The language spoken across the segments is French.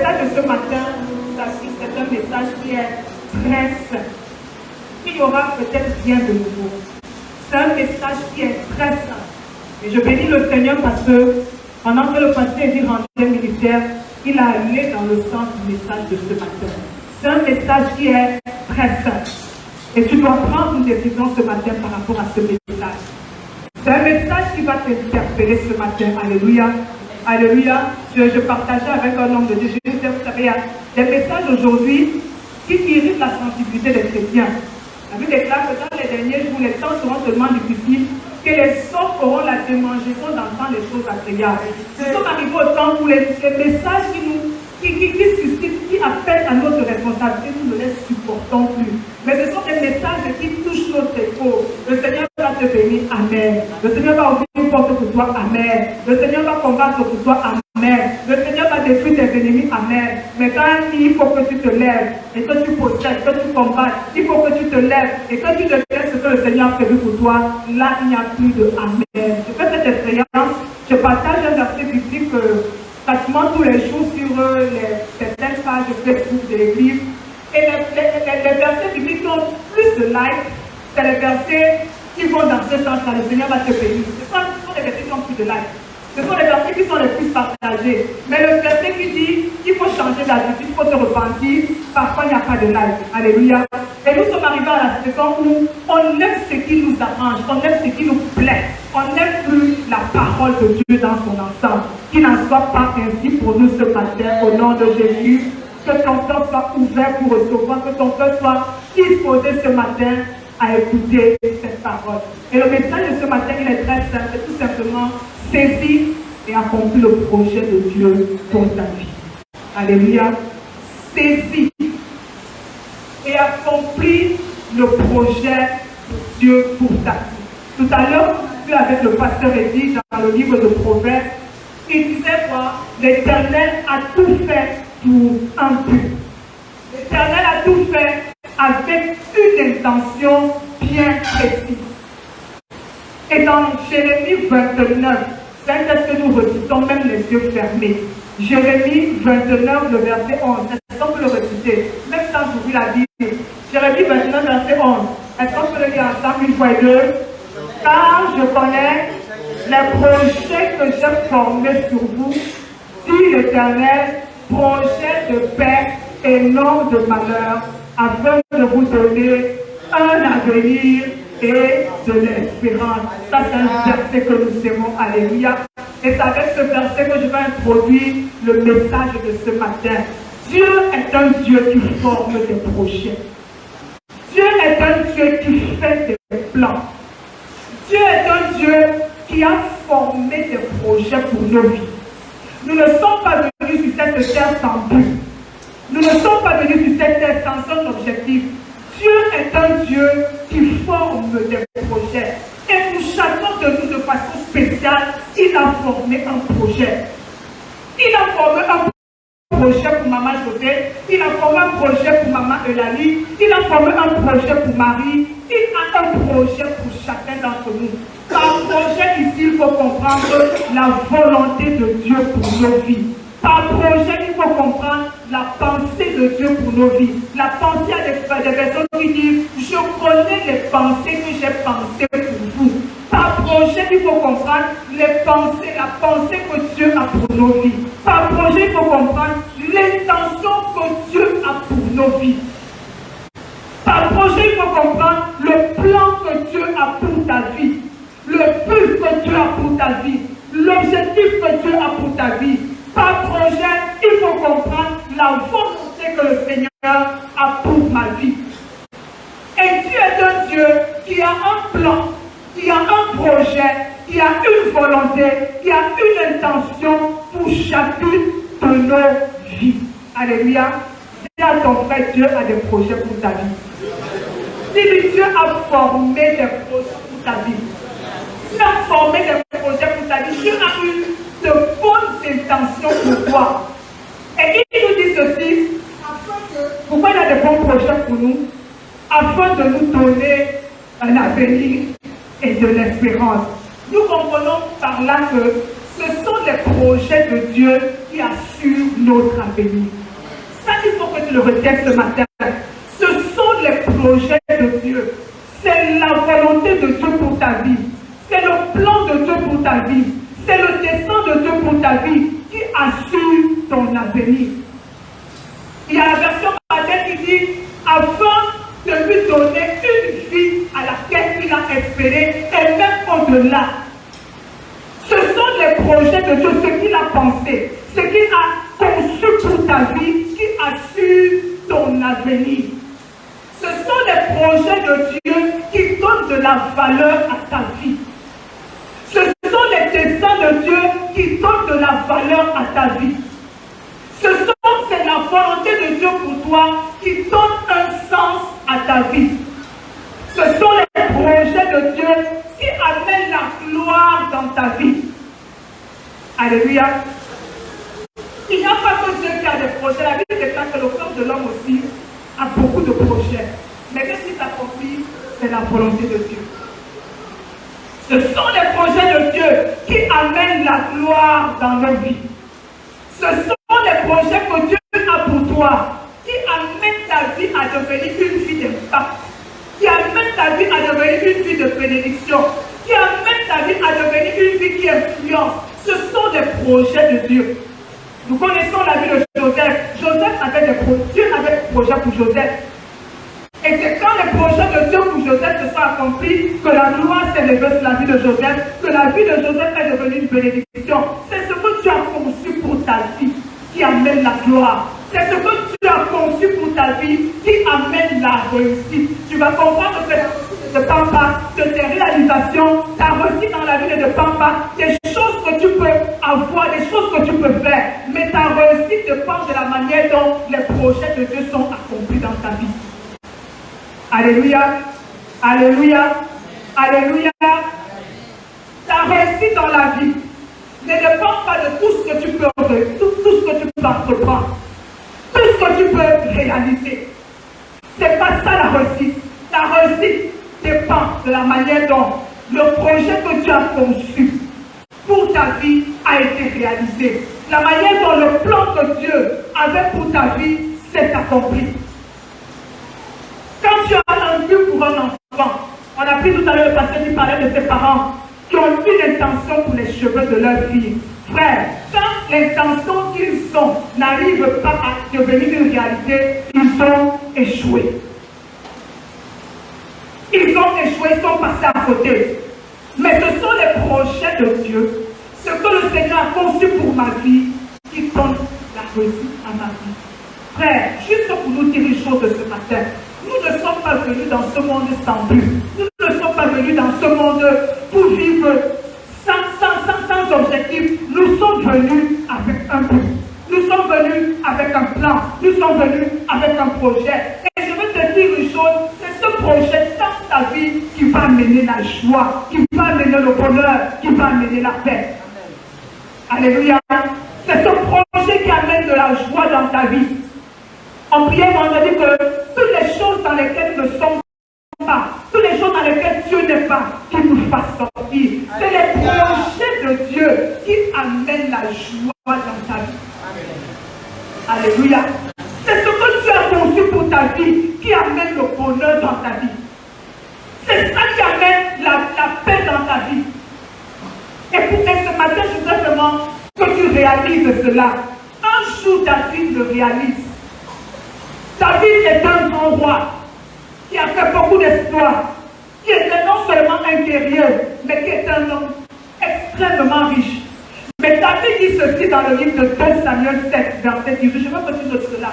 message de ce matin, c'est un message qui est très simple. Il y aura peut-être rien de nouveau. C'est un message qui est très simple. Et je bénis le Seigneur parce que pendant que le pasteur dit rentrer ministère, il a allé dans le sens du message de ce matin. C'est un message qui est très simple. Et tu dois prendre une décision ce matin par rapport à ce message. C'est un message qui va t'interpeller ce matin. Alléluia. Alléluia. Je partageais avec un homme de Dieu. Je disais, vous savez, il y a des messages aujourd'hui qui irritent la sensibilité des chrétiens. La Bible déclare que dans les derniers jours, les temps seront tellement difficiles que les hommes auront la démangeaison d'entendre les choses agréables. Nous sommes arrivés au temps où les messages qui appellent à notre responsabilité, nous ne les supportons plus. Mais ce sont des messages qui touchent notre écho. Le Seigneur va te bénir, amen. Le Seigneur va ouvrir une porte pour toi, amen. Le Seigneur va combattre pour toi, amen. Le Seigneur va détruire tes ennemis, amen. Mais quand il faut que tu te lèves et que tu possèdes, que tu combattes, il faut que tu te lèves et que tu deviennes ce que le Seigneur a prévu pour toi, là il n'y a plus de amen. Je fais cette expérience, je partage un verset biblique pratiquement tous les jours sur certaines pages Facebook de l'église. Et les versets bibliques qui ont plus de likes, c'est les versets qui vont dans ce sens-là. Le Seigneur va te bénir. Ce sont les versets qui ont plus de likes. Ce sont les versets qui sont les plus partagés. Mais le verset qui dit qu'il faut changer d'attitude, il faut te repentir, parfois il n'y a pas de like. Alléluia. Et nous sommes arrivés à la saison où on aime ce qui nous arrange, on aime ce qui nous plaît. On n'aime plus la parole de Dieu dans son ensemble. Qu'il n'en soit pas ainsi pour nous ce matin, au nom de Jésus. Que ton cœur soit ouvert pour recevoir, que ton cœur soit disposé ce matin à écouter cette parole. Et le message de ce matin, il est très simple, c'est tout simplement saisir et accomplir le projet de Dieu pour ta vie. Alléluia. Saisir et accomplir le projet de Dieu pour ta vie. Tout à l'heure, avec le pasteur Eddy dans le livre de Proverbes, il disait quoi? L'Éternel a tout fait pour un but. L'Éternel a tout fait avec une intention bien précise. Et dans Jérémie 29, c'est un texte que nous recitons même les yeux fermés. Jérémie 29, le verset 11. Est-ce qu'on peut le reciter? Même sans ouvrir la Bible. Jérémie 29, verset 11. Est-ce qu'on peut le lire ensemble une fois et deux? Car je connais les projets que j'ai formés sur vous, dit l'Éternel, projets de paix et non de malheur, afin de vous donner un avenir et de l'espérance. Ça, c'est un verset que nous aimons. Alléluia. Et c'est avec ce verset que je vais introduire le message de ce matin. Dieu est un Dieu qui forme des projets. Dieu est un Dieu qui fait des plans. Dieu est un Dieu qui a formé des projets pour nos vies. Nous ne sommes pas venus sur cette terre sans but. Nous ne sommes pas venus sur cette terre sans un objectif. Dieu est un Dieu qui forme des projets. Et pour chacun de nous, de façon spéciale, il a formé un projet. Il a formé un projet pour maman José, il a formé un projet pour maman Eulalie, il a formé un projet pour Marie, il a un projet pour chacun d'entre nous. Par projet ici, il faut comprendre la volonté de Dieu pour nos vies. Par projet, il faut comprendre la pensée de Dieu pour nos vies. La pensée à des personnes qui disent, je connais les pensées que j'ai pensées pour vous. Par projet, il faut comprendre les pensées, la pensée que Dieu a pour nos vies. Par projet, il faut comprendre l'intention que Dieu a pour nos vies. Par projet, il faut comprendre le plan que Dieu a pour ta vie. Le but que Dieu a pour ta vie. L'objectif que Dieu a pour ta vie. Par projet, il faut comprendre la volonté que le Seigneur a pour ma vie. Et Dieu est un Dieu qui a un plan, qui a un projet, qui a une volonté, qui a une intention pour chacune de nos vies. Alléluia. Dis à ton frère, Dieu a des projets pour ta vie. Dis-lui, Dieu a formé des projets pour ta vie. Dieu a formé des projets pour ta vie. Dieu a eu de bonnes intentions pour toi. Et il nous dit ceci, pourquoi il a des bons projets pour nous? Afin de nous donner un avenir et de l'espérance. Nous comprenons par là que ce sont les projets de Dieu qui a sur notre avenir. Ça, il faut que tu le retiennes ce matin. Ce sont les projets de Dieu. C'est la volonté de Dieu pour ta vie. C'est le plan de Dieu pour ta vie. C'est le dessein de Dieu pour ta vie qui assure ton avenir. Il y a la version matin qui dit afin de lui donner une vie à laquelle il a espéré et même au-delà. Ce sont les projets de Dieu, ce qu'il a pensé, ce qu'il a conçu pour ta vie qui assure ton avenir. Ce sont les projets de Dieu qui donnent de la valeur à ta vie. Ce sont les desseins de Dieu qui donnent de la valeur à ta vie. C'est la volonté de Dieu pour toi qui donne un sens à ta vie. Ce sont les projets de Dieu qui amènent la gloire dans ta vie. Alléluia. Il n'y a pas que Dieu qui a des projets. La Bible déclare que le corps de l'homme aussi a beaucoup de projets. Mais qu'est-ce qui s'accomplit? C'est la volonté de Dieu. Ce sont les projets de Dieu qui amènent la gloire dans nos vies. Ce sont les projets que Dieu a pour toi qui amènent ta vie à devenir une vie d'impact, qui amènent ta vie à devenir une vie de bénédiction, qui amènent ta vie à devenir une vie qui influence. Ce sont des projets de Dieu. Nous connaissons la vie de Joseph. Joseph avait des projets. Dieu avait des projets pour Joseph. Et c'est quand les projets de Dieu pour Joseph se sont accomplis que la gloire s'est levée sur la vie de Joseph, que la vie de Joseph est devenue une bénédiction. C'est ce que tu as conçu pour ta vie qui amène la gloire. C'est ce que tu as conçu pour ta vie qui amène la réussite. Tu vas comprendre que la réussite ne dépend pas de tes réalisations. Ta réussite dans la vie ne dépend pas des choses que tu peux avoir, des choses que tu peux faire. Mais ta réussite dépend de la manière dont les projets de Dieu sont accomplis dans ta vie. Alléluia, alléluia, alléluia. Ta réussite dans la vie ne dépend pas de tout ce que tu peux entreprendre, tout ce que tu peux réaliser. C'est pas ça la réussite. Ta réussite dépend de la manière dont le projet que tu as conçu pour ta vie a été réalisé. La manière dont le plan que Dieu avait pour ta vie s'est accompli. Quand tu as un but pour un enfant, on a pris tout à l'heure le pasteur qui parlait de ses parents qui ont une intention pour les cheveux de leur fille. Frère, quand l'intention qu'ils ont n'arrive pas à devenir une réalité, ils ont échoué. Ils ont échoué, ils sont passés à côté. Mais ce sont les projets de Dieu, ce que le Seigneur a conçu pour ma vie, qui donne la réussite à ma vie. Frère, juste pour nous dire une chose de ce matin, nous ne sommes pas venus dans ce monde sans but. Nous ne sommes pas venus dans ce monde pour vivre sans objectif. Nous sommes venus avec un but. Nous sommes venus avec un plan. Nous sommes venus avec un projet. Et je veux te dire une chose, c'est ce projet dans ta vie qui va amener la joie, qui va amener le bonheur, qui va amener la paix. Alléluia. C'est ce projet qui amène de la joie dans ta vie. On priait vendredi que toutes les choses dans lesquelles nous ne sommes pas, toutes les choses dans lesquelles Dieu n'est pas, qu'il nous fasse sortir. C'est les projets de Dieu qui amènent la joie dans ta vie. Alléluia. C'est ce que tu as conçu pour ta vie qui amène le bonheur dans ta vie. C'est ça qui amène la paix dans ta vie. Et pour ce matin, je voudrais vraiment que tu réalises cela. Un jour, David le réalise. David est un grand roi qui a fait beaucoup d'exploits, qui était non seulement un guerrier, mais qui est un homme extrêmement riche. Mais David dit ceci dans le livre de 2 Samuel 7, verset 18. Je veux que tu notes cela.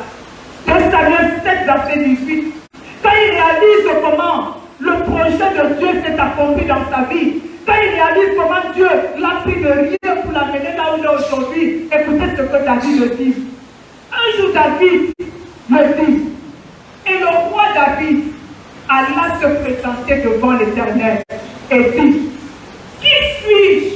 2 Samuel 7, verset 18. Quand il réalise comment le projet de Dieu s'est accompli dans sa vie, quand il réalise comment Dieu l'a pris de rien pour l'amener là où il est aujourd'hui, écoutez ce que David le dit. Un jour, David me dit, et le roi David alla se présenter devant l'Éternel et dit, qui suis-je,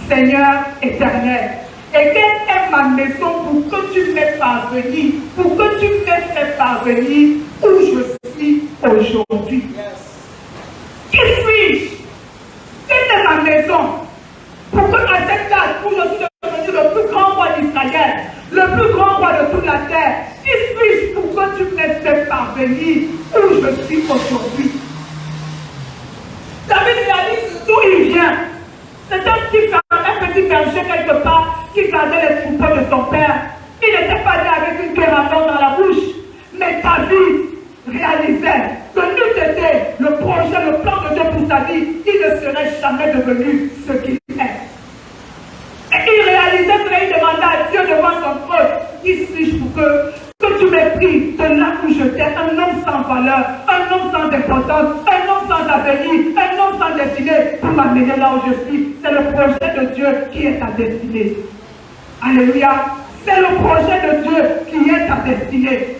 Seigneur éternel, et quelle est ma maison pour que tu m'aies parvenu, pour que tu m'aies fait parvenir où je suis aujourd'hui. Qui suis-je? Quelle est ma maison pour que à cette date où je suis devenu le plus grand roi d'Israël, le venir où je suis aujourd'hui. David réalise d'où il vient. C'est un petit berger quelque part qui gardait les troupeaux de son père. Il n'était pas né avec une guérande dans la bouche. Mais David réalisait que n'eût été le projet, le plan de Dieu pour sa vie, il ne serait jamais devenu ce qu'il est. Et il réalisait cela, il demandait à Dieu devant son trône, qui suis-je pour que tu m'aies pris de là où j'étais, un homme sans valeur, un homme sans importance, un homme sans avenir, un homme sans destinée, pour m'amener là où je suis. C'est le projet de Dieu qui est ta destinée. Alléluia. C'est le projet de Dieu qui est ta destinée.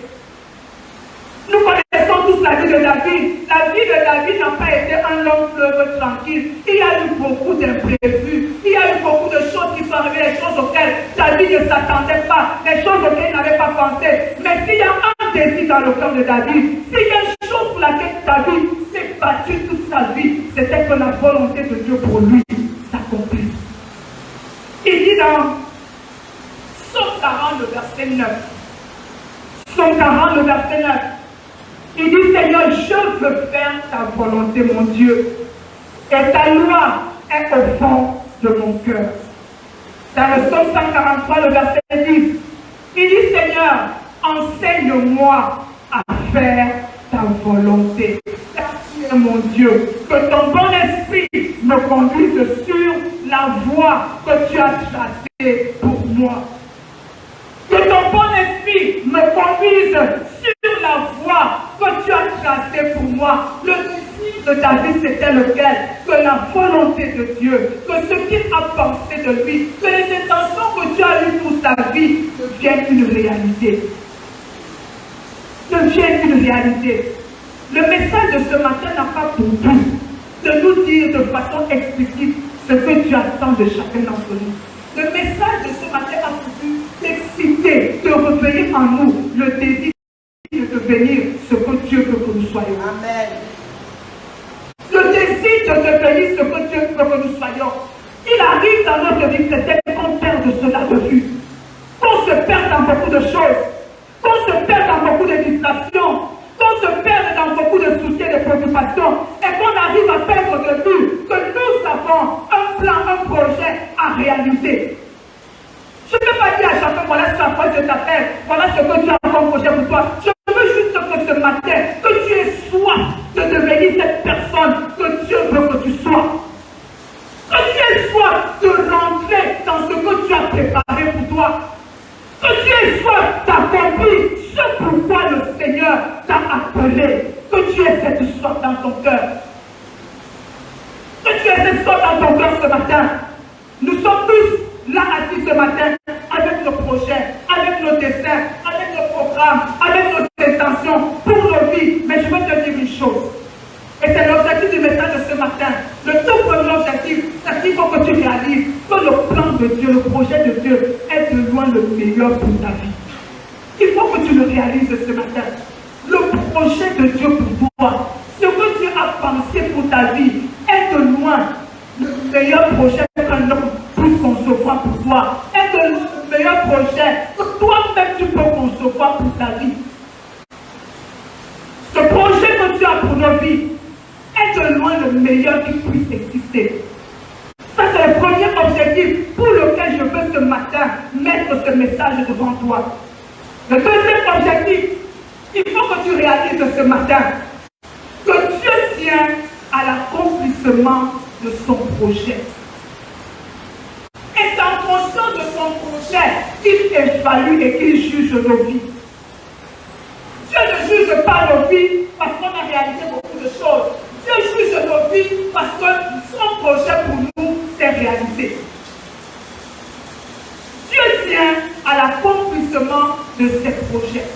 Nous connaissons tous la vie de David. La vie de David n'a pas été un long fleuve tranquille. Il y a eu beaucoup d'imprévus. Il y a eu beaucoup de choses qui sont arrivées, des choses auxquelles David ne s'attendait pas, des choses auxquelles il n'avait pas pensé. Mais s'il y a un désir dans le cœur de David, s'il y a une chose pour laquelle David s'est battu toute sa vie, c'était que la volonté de Dieu pour lui s'accomplisse. Il dit dans Psaume 40, le verset 9. Psaume 40, le verset 9. Il dit, Seigneur, je veux faire ta volonté, mon Dieu. Et ta loi est au fond de mon cœur. Dans le Psaume 143, le verset 10, il dit, Seigneur, enseigne-moi à faire ta volonté. Car tu es mon Dieu. Que ton bon esprit me conduise sur la voie que tu as tracée pour moi. Que ton bon esprit me conduise sur la voie que tu as tracée pour moi. Le désir de David, c'était lequel? Que la volonté de Dieu, que ce qu'il a pensé de lui, que les intentions que Dieu a eues pour sa vie deviennent une réalité. Deviennent une réalité. Le message de ce matin n'a pas pour but de nous dire de façon explicite ce que Dieu attend de chacun d'entre nous. Le message de ce matin a pour but d'exciter, de réveiller en nous le désir de devenir ce que Dieu veut que nous soyons. Amen. Le désir de devenir ce que Dieu veut que nous soyons. Il arrive dans notre vie peut-être qu'on perd de cela de vue. Qu'on se perd dans beaucoup de choses. Qu'on se perd dans beaucoup de distractions. Qu'on se perd dans beaucoup de soucis et de préoccupations. Et qu'on arrive à perdre de vue que nous avons un plan, un projet à réaliser. Je ne peux pas dire à chacun, voilà ce quoi Dieu t'appelle, voilà ce que tu as comme projet pour toi. Je veux juste que ce matin, que tu aies soif de devenir cette personne que Dieu veut que tu sois. Que tu aies soif de rentrer dans ce que tu as préparé pour toi. Que tu aies soif d'accomplir ce pourquoi le Seigneur t'a appelé. Que tu aies cette soif dans ton cœur. Que tu aies cette soif dans ton cœur ce matin. Nous sommes tous là assis ce matin avec nos projets, avec nos dessins, avec nos programmes, avec nos intentions pour nos vies. Mais je veux te dire une chose. Et c'est l'objectif du message de ce matin. Le tout premier objectif, c'est qu'il faut que tu réalises que le plan de Dieu, le projet de Dieu est de loin le meilleur pour ta vie. Il faut que tu le réalises ce matin. Le projet de Dieu pour toi, ce que Dieu a pensé pour ta vie, est de loin le meilleur projet qu'un homme puisse concevoir pour toi. Est de loin le meilleur projet que toi-même tu peux concevoir pour ta vie. Ce projet que Dieu a pour nos vies est de loin le meilleur qui puisse exister. Ça, c'est le premier objectif pour lequel je veux ce matin mettre ce message devant toi. Le deuxième objectif, il faut que tu réalises ce matin que Dieu tient à l'accomplissement de son projet. Et c'est en fonction de son projet qu'il évalue et qu'il juge nos vies. Dieu ne juge pas nos vies parce qu'on a réalisé beaucoup de choses. Dieu juge nos vies parce que son projet pour nous s'est réalisé. Dieu tient à l'accomplissement de ses projets.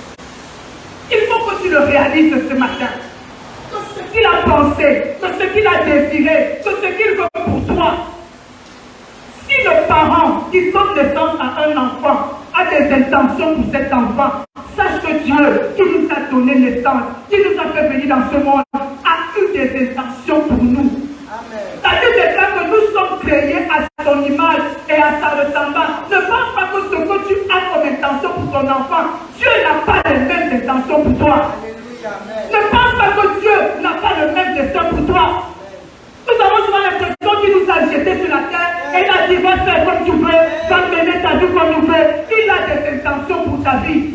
Il faut que tu le réalises ce matin. Que ce qu'il a pensé, que ce qu'il a désiré, que ce qu'il veut pour toi. Si le parent qui donne naissance à un enfant a des intentions pour cet enfant, sache que Dieu, qui nous a donné naissance, qui nous a fait venir dans ce monde, a eu des intentions pour nous. La Bible déclare que nous sommes créés à son image et à sa ressemblance. Ne pense pas que ce que tu as comme intention pour ton enfant, Dieu n'a pas les mêmes intentions pour toi. Alléluia. a dit, va faire comme tu veux, va mener ta vie comme tu veux. Il a des intentions pour ta vie.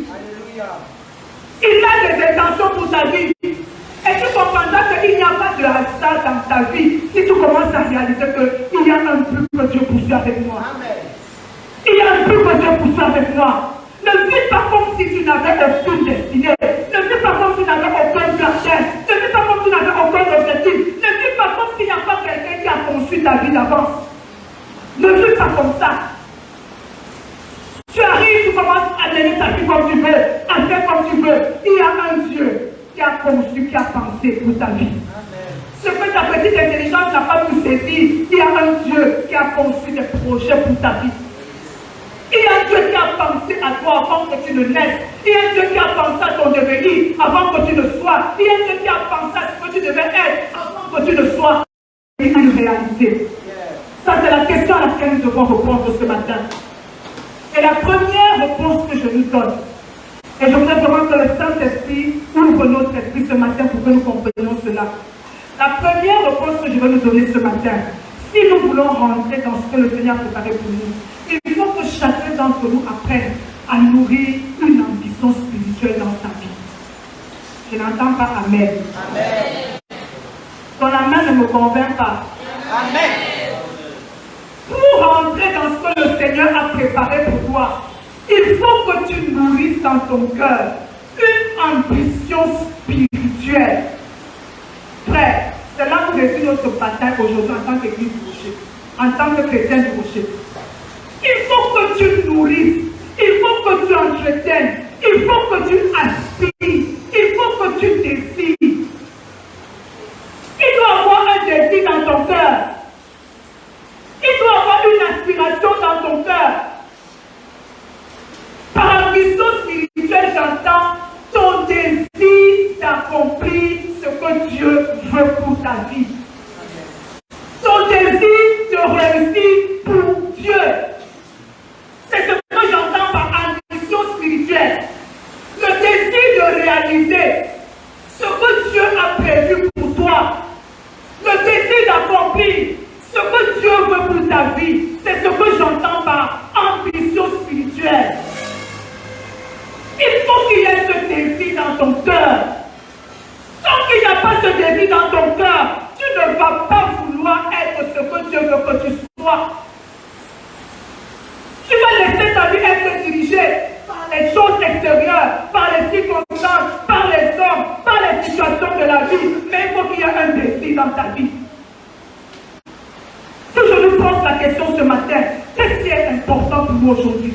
Il a des intentions pour ta vie. Et tu comprendras qu'il n'y a pas de hasard dans ta vie si tu commences à réaliser qu'il y a un but que Dieu poursuit avec moi. Il y a un but que Dieu poursuit avec moi. Ne vis pas comme si tu n'avais aucune destinée. Ne vis pas comme si tu n'avais aucun gardien. Ne vis pas comme si tu n'avais aucun objectif. Ne vis pas comme s'il n'y a pas quelqu'un qui a conçu ta vie d'avance. Ne vis pas comme ça. Tu arrives, tu commences à mener ta vie comme tu veux, à faire comme tu veux. Il y a un Dieu qui a conçu, qui a pensé pour ta vie. Ce que ta petite intelligence n'a pas pu saisir, il y a un Dieu qui a conçu des projets pour ta vie. Il y a un Dieu qui a pensé à toi avant que tu ne naisses. Il y a un Dieu qui a pensé à ton devenir avant que tu ne sois. Il y a un Dieu qui a pensé à ce que tu devais être avant que tu ne sois. Une réalité. Ça, c'est la question à laquelle nous devons répondre ce matin. Et la première réponse que je nous donne, et je voudrais vraiment que le Saint-Esprit ouvre notre esprit ce matin pour que nous comprenions cela. La première réponse que je veux nous donner ce matin, si nous voulons rentrer dans ce que le Seigneur a préparé pour nous, il faut que chacun d'entre nous apprenne à nourrir une ambition spirituelle dans sa vie. Je n'entends pas Amen. Amen. Ton Amen ne me convainc pas. Amen. Pour rentrer dans ce que le Seigneur a préparé pour toi, il faut que tu nourrisses dans ton cœur une ambition spirituelle. Frère, c'est là où réside notre bataille aujourd'hui en tant qu'église du Rocher, en tant que chrétien du Rocher. Il faut que tu nourrisses, il faut que tu entretiennes, il faut que tu aspires, il faut que tu désires. Il doit y avoir un désir dans ton cœur. Il doit y avoir une aspiration dans ton cœur. Par ambition spirituelle, j'entends ton désir d'accomplir ce que Dieu veut pour ta vie. Ton désir de réussir pour Dieu. C'est ce que j'entends par ambition spirituelle. Le désir de réaliser ce que Dieu a prévu pour toi. Le désir d'accomplir ce que Dieu veut pour ta vie. C'est ce que j'entends par ambition spirituelle. Il faut qu'il y ait ce désir dans ton cœur. Tant qu'il n'y a pas ce désir dans ton cœur, tu ne vas pas vouloir être ce que Dieu veut que tu sois. Tu vas laisser ta vie être dirigée par les choses extérieures, par les circonstances, par les hommes, par les situations de la vie. Mais il faut qu'il y ait un désir dans ta vie. Si je nous pose la question ce matin, qu'est-ce qui est important pour nous aujourd'hui?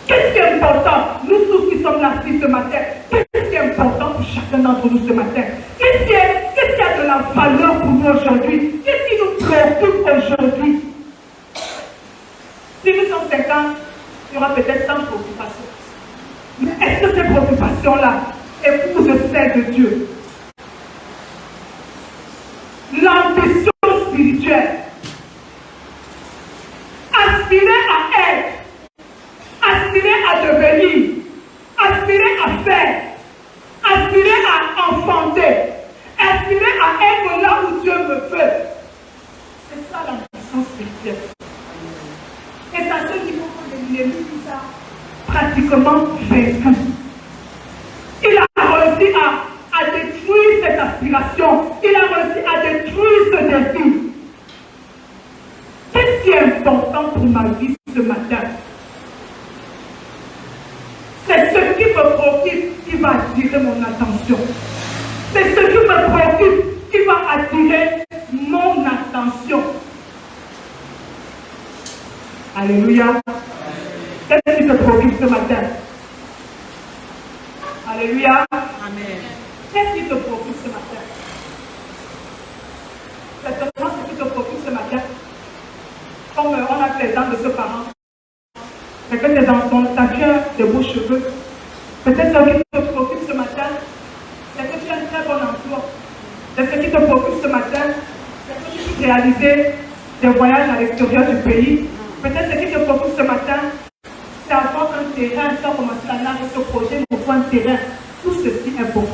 Qu'est-ce qui est important? Nous tous qui sommes là ce matin, qu'est-ce qui est important pour chacun d'entre nous ce matin? Qu'est-ce qui a de la valeur pour nous aujourd'hui? Qu'est-ce qui nous préoccupe aujourd'hui? Si nous sommes 50, il y aura peut-être 100 préoccupations. Mais est-ce que ces préoccupations-là épousent celles de Dieu? L'ambition spirituelle. Aspirer à être. Aspirer à devenir, aspirer à faire, aspirer à enfanter, aspirer à être là où Dieu me veut. C'est ça l'ambition spirituelle. Et c'est à ce niveau que l'ennemi nous a pratiquement vaincu. Il a réussi à détruire cette aspiration. Il a réussi à détruire ce désir. Qu'est-ce qui est important pour ma vie ce matin? C'est ce qui me préoccupe qui va attirer mon attention. C'est ce qui me préoccupe qui va attirer mon attention. Alléluia. Qu'est-ce qui te préoccupe ce matin? Alléluia. Amen. Qu'est-ce qui te préoccupe ce matin? Certainement ce qui te préoccupe ce matin. Comme on a fait l'exemple de ce parent. C'est que tes enfants, tu as des beaux cheveux. Peut-être ce qui te préoccupe ce matin, c'est que tu as un très bon emploi. C'est ce qui te préoccupe ce matin, c'est que tu puisses réaliser des voyages à l'extérieur du pays. Peut-être ce qui te préoccupe ce matin, c'est avoir un terrain, tu as commencé à lâcher ce projet, il faut un terrain. Tout ceci est bon.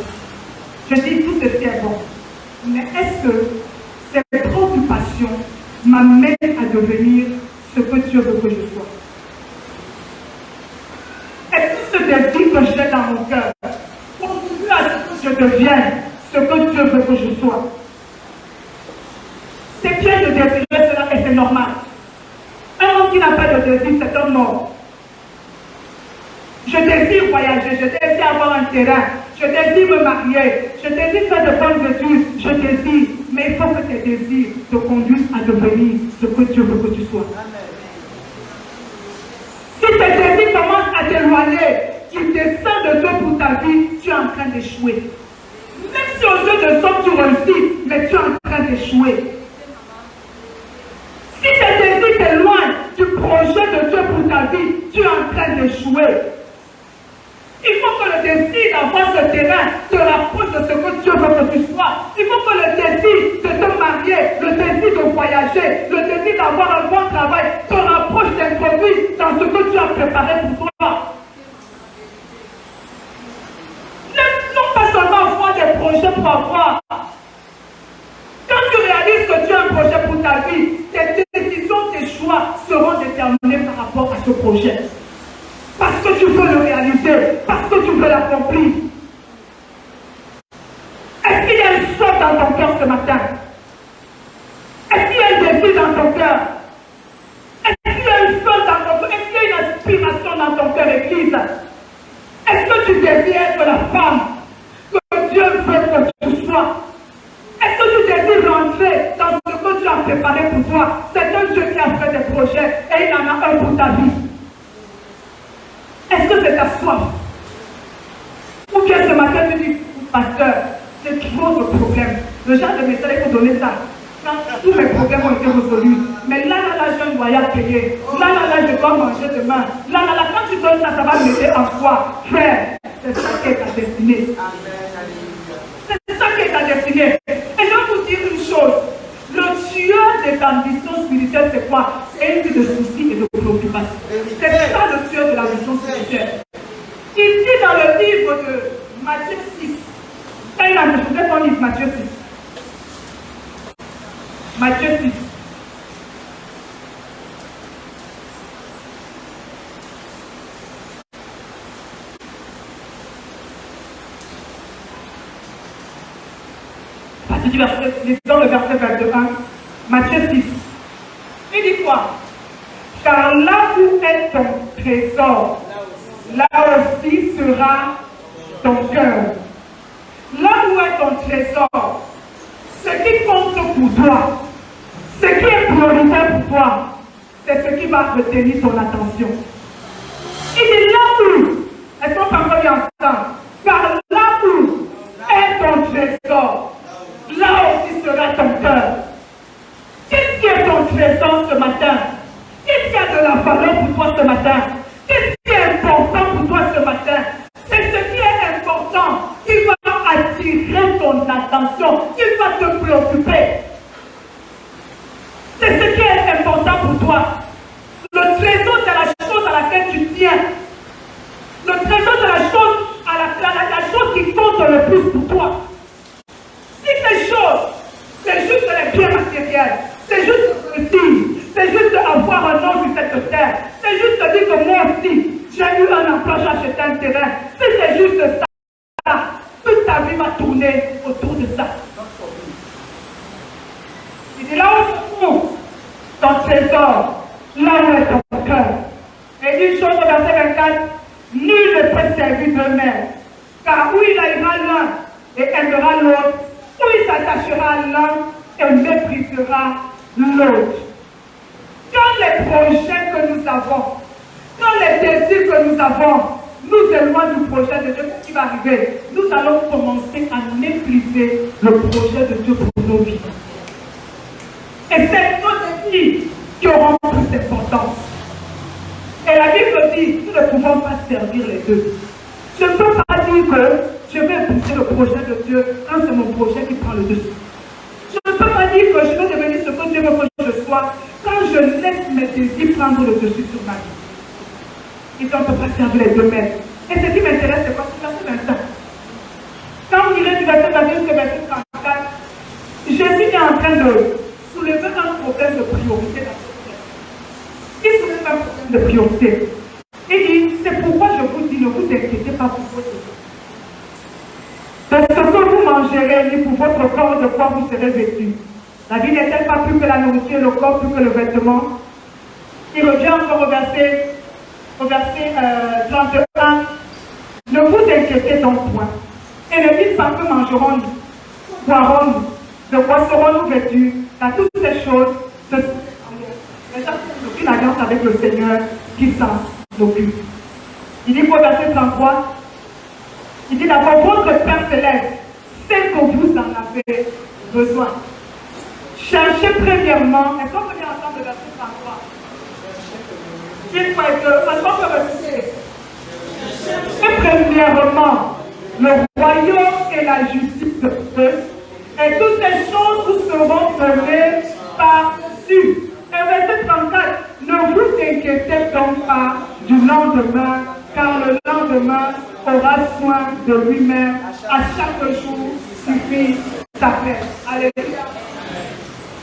Je dis tout ceci est bon. Mais est-ce que ces préoccupations m'amènent à devenir désir que j'ai dans mon cœur contribue à ce que je devienne ce que Dieu veut que je sois. C'est bien de désirer cela et c'est normal. Un homme qui n'a pas de désir, c'est un mort. Je désire voyager, je désire avoir un terrain, je désire me marier, je désire faire de bonnes études, je désire. Mais il faut que tes désirs te conduisent à devenir ce que Dieu veut que tu sois. Si tes désirs commencent à t'éloigner, tu descends de Dieu pour ta vie, tu es en train d'échouer. Même si aux yeux de hommes tu réussis, mais tu es en train d'échouer. Si tes désirs t'éloignent du projet de Dieu pour ta vie, tu es en train d'échouer. Il faut que le désir d'avoir ce terrain te rapproche de ce que Dieu veut que tu sois. Il faut que le désir de te marier, le désir de voyager, le désir d'avoir un bon travail te rapproche d'introduire dans ce que Dieu a préparé pour toi. Non pas seulement avoir des projets pour avoir. Quand tu réalises que tu as un projet pour ta vie, tes décisions, tes choix seront déterminés par rapport à ce projet. Parce que tu veux le réaliser, parce que tu veux l'accomplir. Est-ce qu'il y a une sorte dans ton cœur ce matin? Est-ce qu'il y a un désir dans ton cœur? Est-ce qu'il y a une sorte dans ton cœur? Est-ce qu'il y a une aspiration dans ton cœur, Église? Est-ce que tu désires être la femme que Dieu veut que tu sois? Est-ce que tu désires rentrer dans ce que Dieu a préparé pour toi? C'est un Dieu qui a fait des projets et il en a un pour ta vie. Est-ce que c'est ta soif? Ou bien ce matin tu dis, pasteur, j'ai trop de problèmes. Le genre de message, il faut donner ça. Quand tous mes problèmes ont été résolus. Mais là, j'ai un voyage payé. Là, je dois manger demain. Là, quand tu donnes ça, ça va m'aider en foi. Frère, c'est ça qui est ta destinée. C'est ça qui est ta destinée. Et je vais vous dire une chose. Le tueur des ambitions spirituelles, c'est quoi? C'est une vie de soucis et de préoccupations. C'est ça le tueur de l'ambition spirituelle. Il dit dans le livre de Matthieu 6. Je voudrais qu'on lise Matthieu 6. Matthieu 6. Lisons le verset 21, Matthieu 6. Il dit quoi? Car là où est ton trésor, là aussi sera ton cœur. Là où est ton trésor, ce qui compte pour toi, ce qui est prioritaire pour toi, c'est ce qui va retenir ton attention. Il dit là où, est-ce qu'on peut encore ensemble? Car là où est ton trésor, là aussi sera ton cœur. Qu'est-ce qui est ton trésor ce matin? Qu'est-ce qui a de la valeur pour toi ce matin? Qu'est-ce qui est important pour toi ce matin? C'est ce qui est important qui va attirer ton attention, qui va te préoccuper. C'est ce qui est important pour toi. Le trésor, c'est la chose à laquelle tu tiens. Le trésor, c'est la chose qui compte le plus pour toi. Si ces choses, c'est juste les biens matériels, c'est juste réussir, c'est juste avoir un nom sur cette terre, c'est juste dire que moi aussi, j'ai eu un emploi, j'ai acheté un terrain. Si c'est juste ça, toute ta vie va tourner autour de ça. Il dit là où se trouve ton trésor, là où est ton cœur. Et une chose au verset 24, nul ne peut servir deux maîtres, car où il ira l'un et aimera l'autre, où il s'attachera à l'un et méprisera l'autre. Quand les projets que nous avons, quand les désirs que nous avons nous éloignent du projet de Dieu, qu'est-ce qui va arriver? Nous allons commencer à mépriser le projet de Dieu pour nos vies. Et c'est nos désirs qui auront plus d'importance. Et la Bible dit, nous ne pouvons pas servir les deux. Je ne peux pas dire que je vais épouser le projet de Dieu quand c'est mon projet qui prend le dessus. Je ne peux pas dire que je vais devenir ce que Dieu veut que je sois quand je laisse mes désirs prendre le dessus sur ma vie. Et on ne peut pas servir les deux maîtres. Et ce qui m'intéresse, c'est quoi? C'est verset 25. Quand vous lirez du verset 21 jusqu'au verset 34, Jésus est en train de soulever un problème de priorité dans cette terre. Il soulève un problème de priorité. Il dit, c'est pourquoi je vous dis, ne vous serez unis pour votre corps, de quoi vous serez vêtus. La vie n'est-elle pas plus que la nourriture, le corps plus que le vêtement? Il revient encore au verset 31. Ne vous inquiétez donc point. Et ne dites pas que mangerons-nous, boirons-nous, de quoi serons-nous vêtus, car toutes ces choses, les gens qui ont aucune alliance avec le Seigneur qui s'en occupe. Il dit au verset 33, il dit d'abord, votre Père Céleste, c'est que vous en avez besoin. Cherchez premièrement, est-ce qu'on peut lire ensemble le verset 33? Une fois et deux, est-ce qu'on peut reciter? Cherchez premièrement le royaume et la justice de Dieu, et toutes ces choses vous seront données par-dessus. Et verset 34, ne vous inquiétez donc pas du lendemain, car le lendemain aura soin de lui-même. À chaque jour suffit sa peine. Alléluia.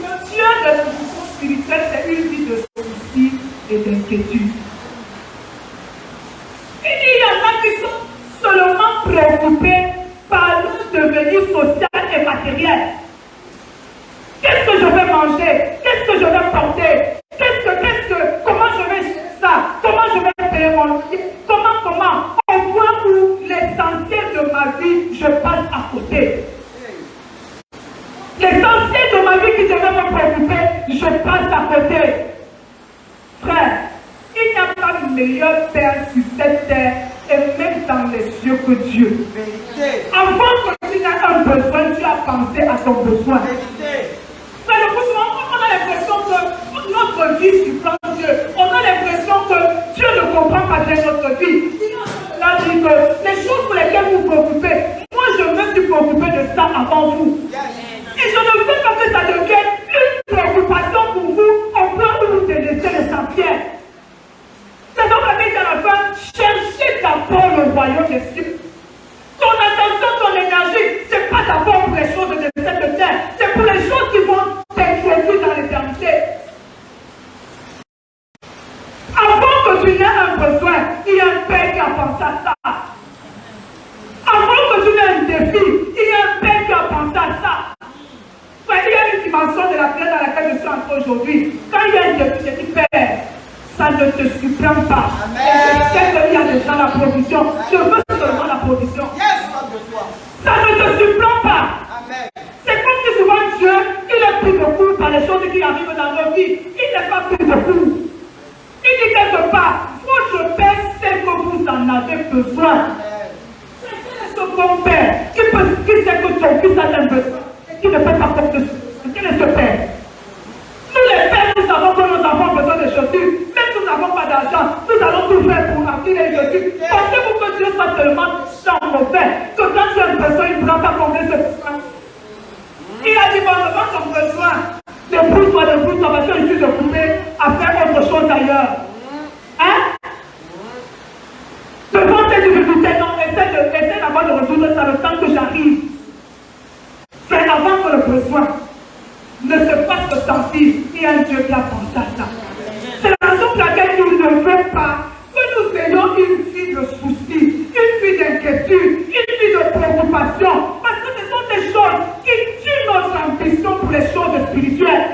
Le Dieu de la vie spirituelle, c'est une vie de souci et d'inquiétude. Il y en a qui sont seulement préoccupés par le devenir social et matériel. Qu'est-ce que je vais manger? Qu'est-ce que je vais porter? Comment je vais gérer ça? Comment je vais payer mon loyer? Comment? Au point où l'essentiel de ma vie, je passe à côté. L'essentiel de ma vie qui devait me préoccuper, je passe à côté. Frère, il n'y a pas de meilleur Père sur cette terre et même dans les cieux que Dieu. Avant que tu n'aies un besoin, tu as pensé à ton besoin. Frère, le plus souvent, on a l'impression que notre vie surprend Dieu. On a l'impression que Dieu ne comprend pas bien notre vie. Il a dit que les choses pour lesquelles vous vous préoccupez, moi je me suis préoccupé de ça avant vous. Et je ne veux pas que ça devienne une préoccupation pour vous au point où vous délaissez l'essentiel. C'est donc la Bible à la fin, cherchez d'abord le royaume des cieux. Ton attention, ton énergie, ce n'est pas d'abord pour les choses de cette terre, c'est pour les choses qui vont t'introduire dans l'éternité. Avant que tu n'aies un besoin, il y a un Père qui a pensé à ça. Avant que tu n'aies un défi, il y a un Père qui a pensé à ça. Il y a une dimension de la terre dans laquelle je suis entré aujourd'hui. Quand il y a un défi, je dis Père, ça ne te surprend pas. Et je sais qu'il y a déjà la provision. Je veux seulement la provision. Ça ne te surprend pas. C'est comme si souvent Dieu, il est pris de court par les choses qui arrivent dans nos vies. Il n'est pas pris de court. Il dit quelque part, votre Père sait que vous en avez besoin. C'est ce bon Père qui sait que son fils a un besoin et qui ne peut pas porter ce. Quel est ce Père? Nous les pères, nous savons que nos enfants ont besoin de chaussures. Même si nous n'avons pas d'argent, nous allons tout faire pour acheter les chaussures. Pensez-vous que Dieu soit tellement chiant mauvais que quand tu as une personne, il ne pourra pas combler ce besoin? Il a dit, bon, devant ton besoin, débrouille-toi, parce que je suis occupé à faire autre chose ailleurs. Hein? Devant ces difficultés, non, essaie d'abord de résoudre ça le temps que j'arrive. C'est avant que le besoin ne se fasse ressentir. Il y a un Dieu qui a pensé à ça. C'est la raison pour laquelle il ne veut pas que nous ayons une vie de soucis, une vie d'inquiétude, une vie de préoccupation. Parce que ce sont des choses qui tuent notre ambition pour les choses spirituelles.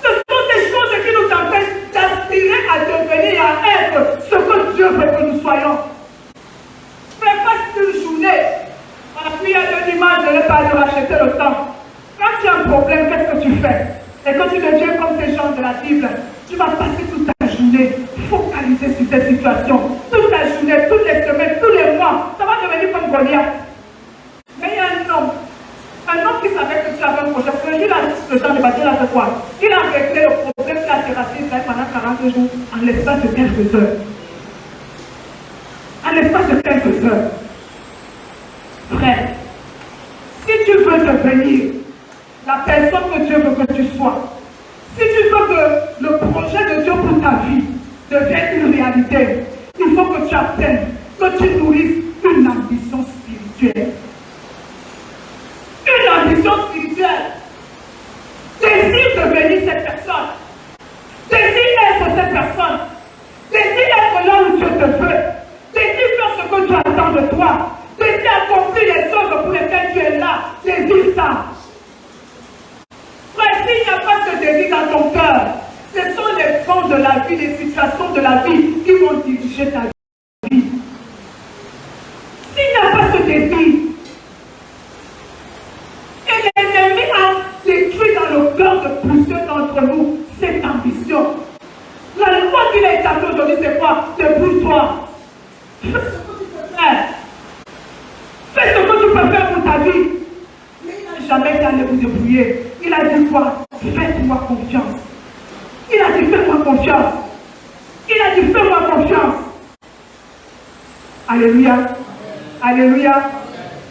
Ce sont des choses qui nous empêchent d'aspirer à devenir, à être ce que Dieu veut que nous soyons. Prépare une journée. On a pris une image, je n'ai pas de racheter le temps. Quand tu as un problème, qu'est-ce que tu fais? Et quand tu deviens comme ces gens de la Bible, tu vas passer toute ta journée focalisé sur cette situation. Toute la journée, toutes les semaines, tous les mois, ça va devenir comme Goliath. Mais il y a un homme qui savait que tu avais un projet. Le jour, le temps de bâtir là, c'est quoi? Il a réglé le problème qui a terrassé Israël pendant 40 jours en l'espace de quelques heures. En l'espace de quelques heures. Frère, si tu veux devenir la personne que Dieu veut que tu sois, si tu veux que le projet de Dieu pour ta vie devienne une réalité, il faut que tu apprennes, que tu nourrisses une ambition spirituelle. Une ambition spirituelle. Désire devenir cette personne. Désire être cette personne. Désire être là où Dieu te veut. Désire faire ce que Dieu attend de toi. Laissez accomplir les œuvres pour lesquelles tu es là. Désire ça. Frère, s'il n'y a pas ce désir dans ton cœur, ce sont les fonds de la vie, les situations de la vie qui vont diriger ta vie. S'il n'y a pas ce désir, et l'ennemi a détruit dans le cœur de plusieurs d'entre nous cette ambition. La loi qu'il a établie aujourd'hui, c'est quoi? Débrouille-toi. Fais ce que tu peux faire. Fais ce que tu peux faire pour ta vie. Mais il n'a jamais été allé vous débrouiller. Il a dit quoi? Faites-moi confiance. Il a dit fais-moi confiance. Il a dit fais-moi confiance. Alléluia. Alléluia.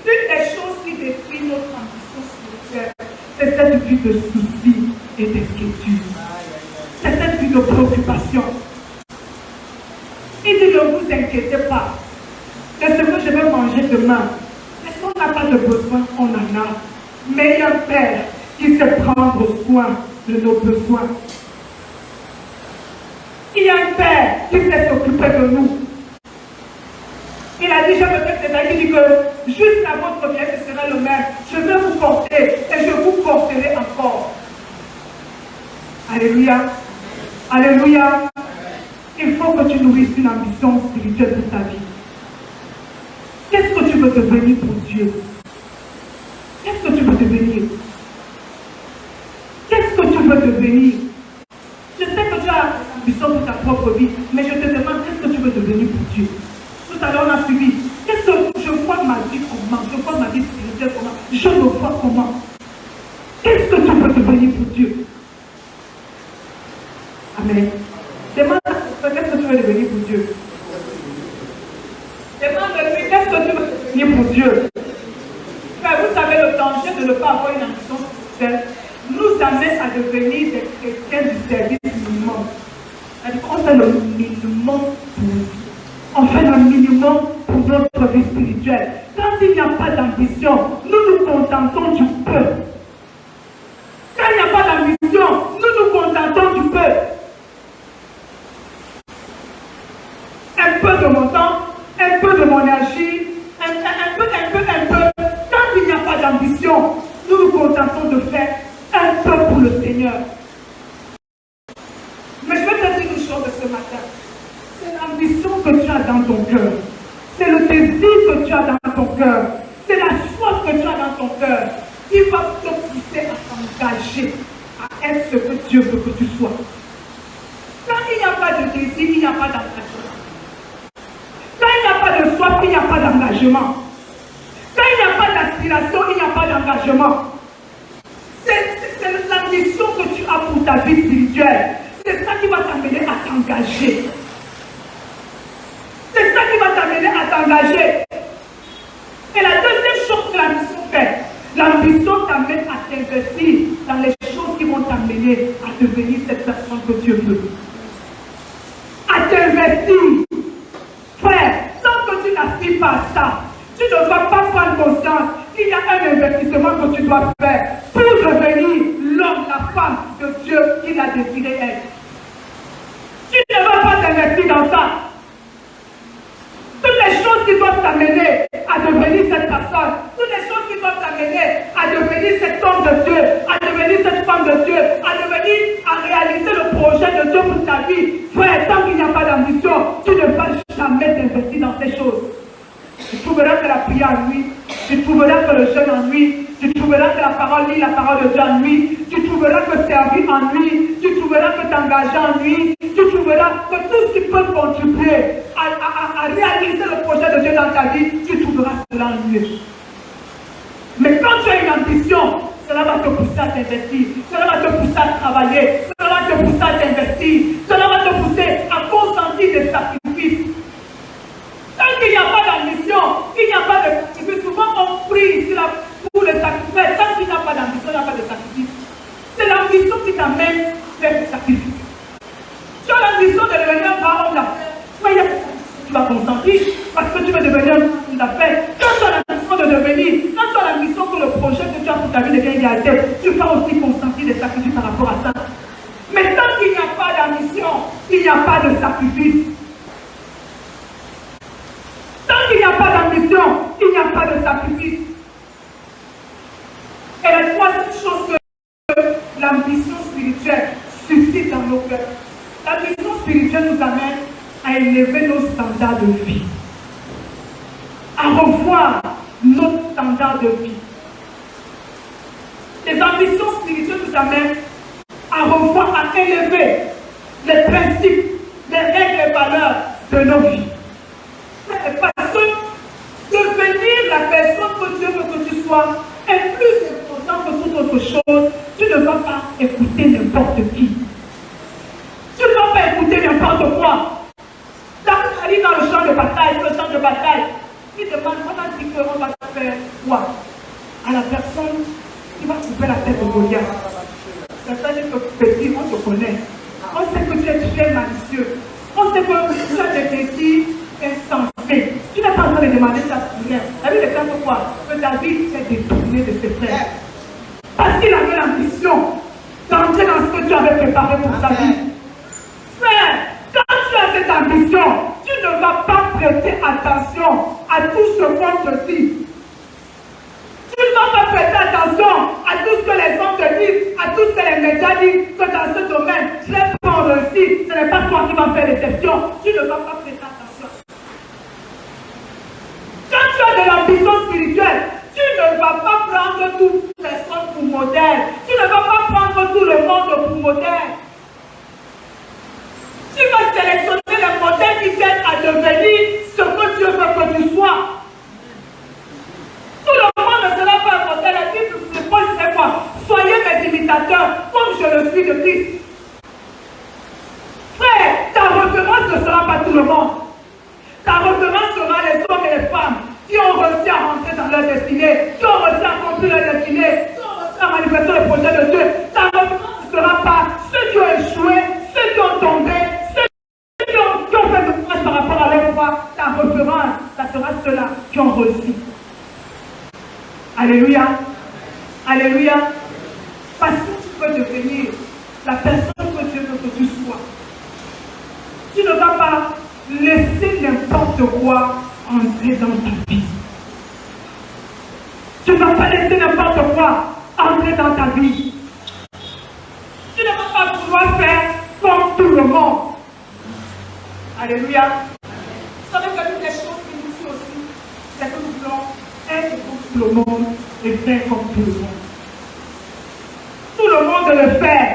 L'une des choses qui détruit notre ambition spirituelle, c'est cette vie de soucis et d'inquiétude. C'est cette vie de préoccupation. Il dit ne vous inquiétez pas de ce que je vais manger demain. Est-ce qu'on n'a pas de besoin? On en a. Mais il y a un Père qui sait prendre soin de nos besoins. Il y a un Père qui sait s'occuper de nous. Il a dit, je me fais des amis qui dit que jusqu'à votre bien, ce sera le même. Je vais vous porter et je vous porterai encore. Alléluia. Alléluia. Il faut que tu nourrisses une ambition spirituelle pour ta vie. Qu'est-ce que tu veux devenir pour Dieu? Qu'est-ce que tu veux devenir? Qu'est-ce que tu veux devenir? Je sais que tu as une ambition pour ta propre vie, mais je te demande, qu'est-ce que tu veux devenir pour Dieu? Tout à l'heure, on a suivi. Qu'est-ce que je vois ma vie comment? Je vois ma vie spirituelle comment? Je me vois comment? Qu'est-ce que tu veux devenir pour Dieu? Amen. Demande à ton frère, qu'est-ce que tu veux devenir pour Dieu? Demande-lui, qu'est-ce que tu veux devenir pour Dieu? Frère, vous savez, le danger de ne pas avoir une ambition spirituelle nous amène à devenir des chrétiens du service minimum. C'est-à-dire qu'on fait le minimum pour, on fait le minimum pour notre vie spirituelle. Quand il n'y a pas d'ambition, nous nous contentons du peu. Quand il n'y a pas d'ambition, nous nous contentons du peu. Un peu de mon temps, un peu de mon énergie, un peu. Quand il n'y a pas d'ambition, nous nous contentons de faire un peu pour le Seigneur. Mais je vais te dire une chose de ce matin. C'est l'ambition que tu as dans ton cœur. C'est le désir que tu as dans ton cœur. C'est la soif que tu as dans ton cœur qui va te pousser à t'engager, à être ce que Dieu veut que tu sois. Quand il n'y a pas de désir, il n'y a pas d'engagement. Quand il n'y a pas de soif, il n'y a pas d'engagement. Quand il n'y a pas d'aspiration, il n'y a pas d'engagement. C'est l'ambition que tu as pour ta vie spirituelle. C'est ça qui va t'amener à t'engager. C'est ça qui va t'amener à t'engager. Et la deuxième chose que l'ambition fait, l'ambition t'amène à t'investir dans les choses qui vont t'amener à devenir cette personne que Dieu veut. À t'investir. Frère, tant que tu n'aspires pas à ça, tu ne vas pas prendre conscience qu'il y a un investissement que tu dois faire pour devenir l'homme, la femme de Dieu qu'il a désiré être. Tu ne vas pas t'investir dans ça. Toutes les choses qui doivent t'amener à devenir cette personne, toutes les choses qui doivent t'amener à devenir cet homme de Dieu, à devenir cette femme de Dieu, à réaliser le projet de Dieu pour ta vie. Frère, tant qu'il n'y a pas d'ambition, tu ne vas jamais t'investir dans ces choses. Tu trouveras que la prière ennuie, tu trouveras que le jeûne ennuie, tu trouveras que la parole lit la parole de Dieu ennuie, tu trouveras que servir ennuie, tu trouveras que t'engager ennuie, tu trouveras que tout ce qui peut contribuer à réaliser le projet de Dieu dans ta vie, tu trouveras cela ennuyeux. Mais quand tu as une ambition, cela va te pousser à t'investir, cela va te pousser à travailler, cela va te pousser à t'investir, cela va te pousser à consentir des sacrifices. Tant qu'il n'y a pas d'ambition, il n'y a pas de sacrifice. Souvent on prie ici là pour le sacrifice. Tant qu'il n'y a pas d'ambition, il n'y a pas de sacrifice. C'est l'ambition qui t'amène à faire des sacrifices. Tu as l'ambition de devenir un baron d'affaires, mais il y a des sacrifices que tu vas consentir parce que tu veux devenir un baron d'affaires. Quand tu as l'ambition de devenir, quand tu as l'ambition que le projet que tu as pour ta vie devient réalité, tu vas aussi consentir des sacrifices par rapport à ça. Mais tant qu'il n'y a pas d'ambition, il n'y a pas de sacrifice. Tant qu'il n'y a pas d'ambition, pas de sacrifice. Et la troisième chose que l'ambition spirituelle suscite dans nos cœurs, l'ambition spirituelle nous amène à élever nos standards de vie, à revoir notre standard de vie. Les ambitions spirituelles nous amènent à revoir, à élever les principes, les règles et valeurs de nos vies. Parce que devenir la personne que Dieu veut que tu sois est plus important que toute autre chose. Tu ne vas pas écouter n'importe qui. Tu ne vas pas écouter n'importe quoi. David arrive dans le champ de bataille, il demande, on a dit qu'on va faire quoi à la personne qui va couper la tête de Goliath. C'est-à-dire que petit, on te connaît. On sait que tu es très malicieux. On sait que tu as des désirs insensés. Tu n'es pas en train de demander ça pour rien. La Bible déclare quoi? Que David s'est détourné de ses frères. Parce qu'il avait l'ambition d'entrer dans ce que tu avais préparé pour ta vie. Frère, quand tu as cette ambition, tu ne vas pas prêter attention à tout ce qu'on te dit. Tu ne vas pas prêter attention à tout ce que les hommes te disent, à tout ce que les médias disent, que dans ce domaine, je n'ai pas réussi, ce n'est pas toi qui vas faire l'exception. Tu ne vas pas prêter attention. Quand tu as de l'ambition spirituelle, tu ne vas pas prendre toute personne pour modèle. Tu ne vas pas prendre tout le monde pour modèle. Tu vas sélectionner les modèles qui t'aident à devenir ce que Dieu veut que tu sois. Tout le monde ne sera pas un modèle. La Bible ne Paul c'est quoi? Soyez mes imitateurs comme je le suis de Christ. Frère, ta référence ne sera pas tout le monde. Ta référence sera les hommes et les femmes qui ont réussi à rentrer dans leur destinée, qui ont réussi à accomplir leur destinée, qui ont réussi à manifester le projet de Dieu. Ta référence ne sera pas ceux qui ont échoué, ceux qui ont tombé, ceux qui ont fait de courage par rapport à leur foi. Ta référence, ça sera ceux-là qui ont réussi. Alléluia. Alléluia. Parce que tu peux devenir la personne que Dieu veut que tu sois. Tu ne vas pas laisser n'importe quoi entrer dans ta vie. Tu ne vas pas laisser n'importe quoi entrer dans ta vie. Tu ne vas pas pouvoir faire comme tout le monde. Alléluia. Vous savez que l'une des choses qui nous dit aussi, c'est que nous voulons être comme tout le monde et faire comme tout le monde. Tout le monde le fait,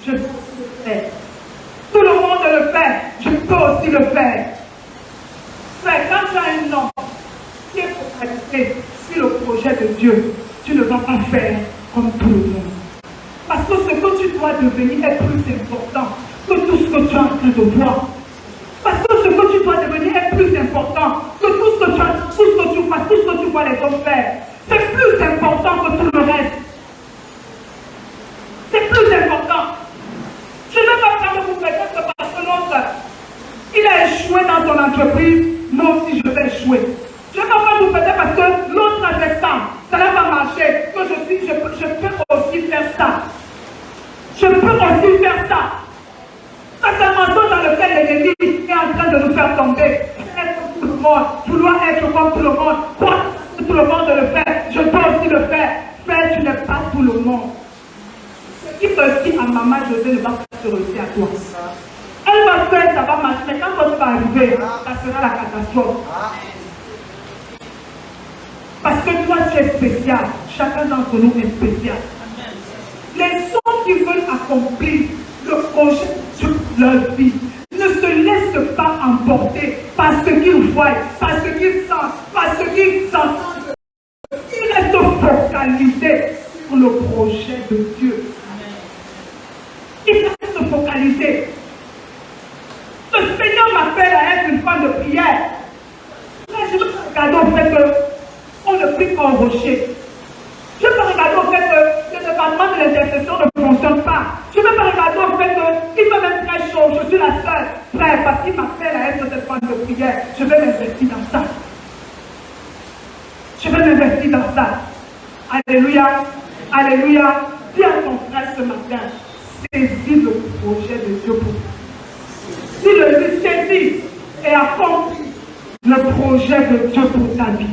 je peux aussi le faire. Tout le monde le fait, je peux aussi le faire. Frère, quand tu as un homme qui est focalisé sur le projet de Dieu, tu ne vas pas faire comme tout le monde. Parce que ce que tu dois devenir est plus important que tout ce que tu es en train de voir. Parce que ce que tu dois devenir est plus important que tout ce que tu as, tout ce que tu vois, tout ce que tu vois les autres faire. C'est plus important que tout le reste. C'est plus important. Je ne vais pas prendre pour peut-être parce que l'autre, il a échoué dans son entreprise, moi aussi je vais échouer. Je ne vais pas prendre peut-être parce que l'autre a fait ça n'a pas marché, que je peux aussi faire ça. Je peux aussi faire ça. Ça c'est un mensonge dans lequel l'ennemi est en train de nous faire tomber. Être comme tout le monde, vouloir être comme tout le monde, croire que tout le monde le fait, je peux aussi le faire. Frère, tu n'es pas tout le monde. Ce qui réussit à maman José ne va pas te réussir à toi. Elle va faire, ça va marcher, mais quand tu vas arriver, ça sera la catastrophe. Parce que toi tu es spécial, chacun d'entre nous est spécial. Les hommes qui veulent accomplir le projet de leur vie ne se laissent pas emporter par ce qu'ils voient, par ce qu'ils sentent, par ce qu'ils entendent. Ils restent focalisés sur le projet de Dieu. Ils restent focalisés. Le Seigneur m'appelle à être une femme de prière. Là, je ne peux pas regarder au fait qu'on ne prie qu'en rocher. Je ne peux pas regarder au fait que le département de l'intercession ne fonctionne pas. Je ne peux pas regarder au fait qu'il fait même très chaud. Je suis la seule. Frère, parce qu'il m'appelle à être cette femme de prière, je vais m'investir dans ça. Je vais m'investir dans ça. Alléluia. Alléluia. Dis à ton frère ce matin, saisis le projet de Dieu pour toi. Si le lui saisit et accomplit le projet de Dieu pour ta vie.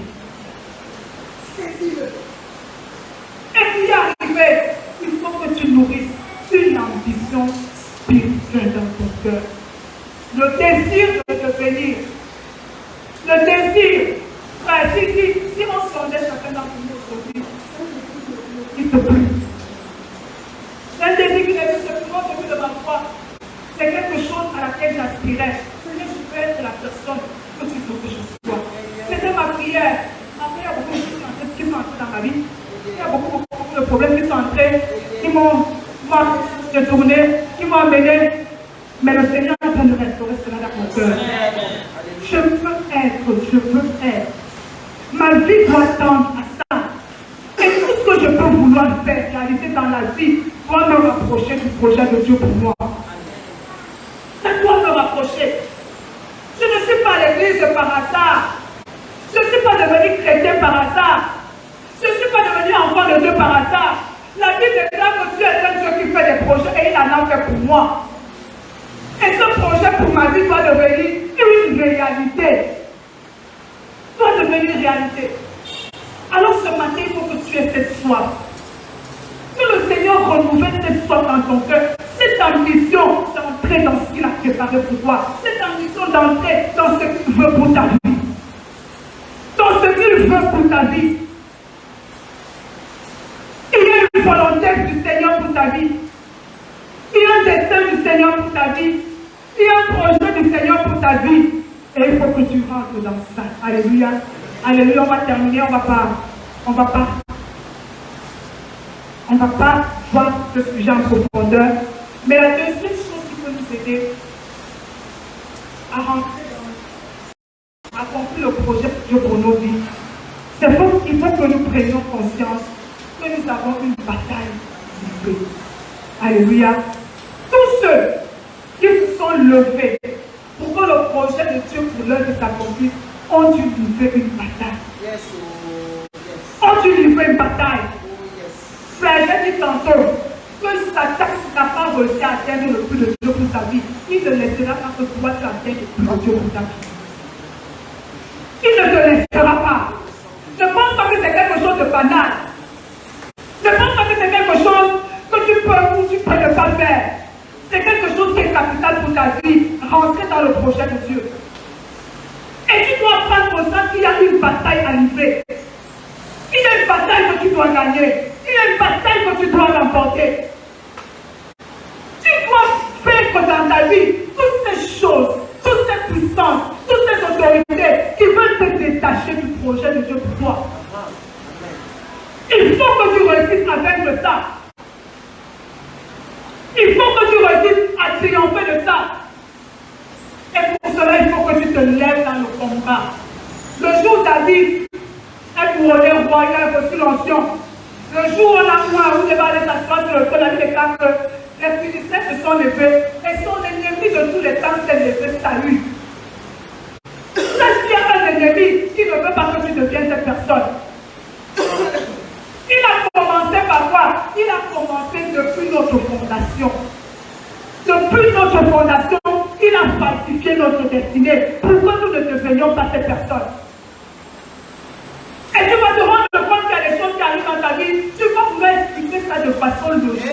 désir de te bénir. Le désir. Frère, si on sondait chacun d'entre nous aujourd'hui, il te plaît. Un désir qui n'est plus simplement venu de ma foi. C'est quelque chose à laquelle j'aspirais. Seigneur, je veux être la personne que tu veux que je sois. C'était ma prière. Après, il y a beaucoup de choses qui sont entrées dans ma vie. Il y a beaucoup de problèmes qui sont entrés, qui m'ont détourné, qui m'ont amené. Mais le Seigneur est en train de restaurer cela dans mon cœur. Je veux être. Ma vie doit tendre à ça. Et tout ce que je peux vouloir faire, réaliser dans la vie, doit me rapprocher du projet de Dieu pour moi. Ça doit me rapprocher. Je ne suis pas à l'église par hasard. Je ne suis pas devenu chrétien par hasard. Je ne suis pas devenu enfant de Dieu par hasard. La Bible déclare que Dieu est un Dieu qui fait des projets et il en a fait pour moi. Et ce projet pour ma vie doit devenir une réalité. Doit devenir une réalité. Alors ce matin, il faut que tu aies cette soif. Que le Seigneur renouvelle cette soif dans ton cœur. Cette ambition d'entrer dans ce qu'il a préparé pour toi. Cette ambition d'entrer dans ce qu'il veut pour ta vie. Dans ce qu'il veut pour ta vie. Il y a une volonté du Seigneur pour ta vie. Il y a un destin du Seigneur pour ta vie. Il y a un projet du Seigneur pour ta vie. Et il faut que tu rentres dans ça. Alléluia. Alléluia. On va terminer. On va pas voir ce sujet en profondeur. Mais la deuxième chose qui peut nous aider à rentrer à accomplir le projet de Dieu pour nos vies, c'est qu'il faut que nous prenions conscience que nous avons une bataille livrée. Alléluia. Tous ceux qui se sont levés pour que le projet de Dieu pour l'œuvre s'accomplisse ont dû livrer une bataille. Yes. Ont dû livrer une bataille. Frère, j'ai dit tantôt que Satan n'a pas réussi à atteindre le plus de Dieu pour sa vie. Il ne laissera pas que toi tu atteignes le plus de Dieu pour ta vie. Il ne te laissera pas. Ne pense pas que c'est quelque chose de banal. Ne pense pas que c'est quelque chose que tu peux ou tu peux ne pas faire. C'est quelque chose qui est capital pour ta vie. Rentrer dans le projet de Dieu. Et tu dois prendre conscience qu'il y a une bataille à livrer. Il y a une bataille que tu dois gagner. Il y a une bataille que tu dois remporter. Tu dois faire dans ta vie toutes ces choses, toutes ces puissances, toutes ces autorités qui veulent te détacher du projet de Dieu pour toi. Il faut que tu réussisses à vaincre ça. Il faut que tu réussisses à triompher de ça. Et pour cela, il faut que tu te lèves dans le combat. Le jour où David est couronné roi, il a reçu l'onction. Le jour où on a où il va aller s'asseoir sur le trône, la Bible déclare que les Philistins se sont levés et son ennemi de tous les temps s'est levé, Saül. Sache qu'il y a un ennemi qui ne veut pas que tu deviennes cette personne. Il a commencé par quoi? Il a commencé depuis notre fondation. Depuis notre fondation, il a falsifié notre destinée pour que nous ne devenions pas cette personne. Et tu vas te rendre compte qu'il y a des choses qui arrivent dans ta vie, tu vas vouloir expliquer ça de façon logique.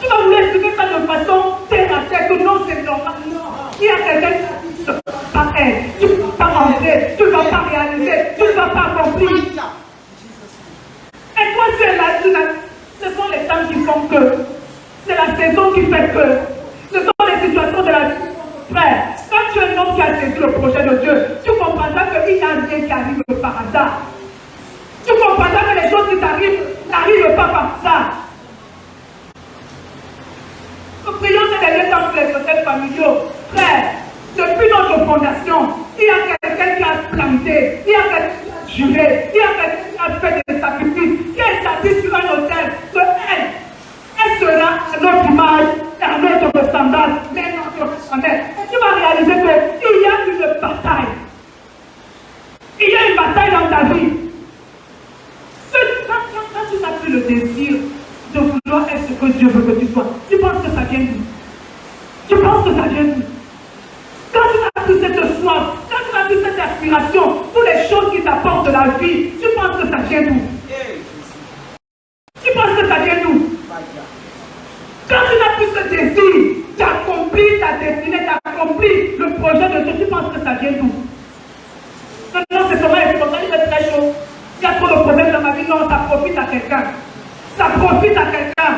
Tu vas vouloir expliquer ça de façon terre à terre, que non, c'est normal. Non. Il y a quelqu'un qui a dit pareil, tu ne vas pas rentrer, tu ne vas pas réaliser, tu ne vas pas accomplir. Et toi, tu es là, ce sont les temps qui font que, c'est la saison qui fait que, ce sont les situations de la vie. Frère, quand tu es un homme qui a saisi le projet de Dieu, tu comprendras qu'il n'y a rien qui arrive par hasard. Tu comprendras que les choses qui t'arrivent n'arrivent pas par hasard. Nous prions ces derniers temps pour les hôtels familiaux. Frère, depuis notre fondation, il y a quelqu'un qui a planté, il y a quelqu'un qui a juré, il y a quelqu'un qui a fait des sacrifices, qui a établi sur un hôtel que elle sera à notre image et à notre ressemblance, mais notre mère. Et tu vas réaliser qu'il y a une bataille. Il y a une bataille dans ta vie. Quand tu n'as plus le désir de vouloir être ce que Dieu veut que tu sois, tu penses que ça vient d'où? Tu penses que ça vient d'où? Quand tu n'as plus cette soif, quand tu n'as plus cette aspiration pour les choses qui t'apportent de la vie, tu penses que ça vient d'où? Tu penses que ça vient d'où? Quand tu n'as plus ce désir d'accomplir ta destinée, d'accomplir le ça vient d'où? Non, c'est seulement il est très chaud. Il y a trop de problèmes dans ma vie. Non, ça profite à quelqu'un. Ça profite à quelqu'un.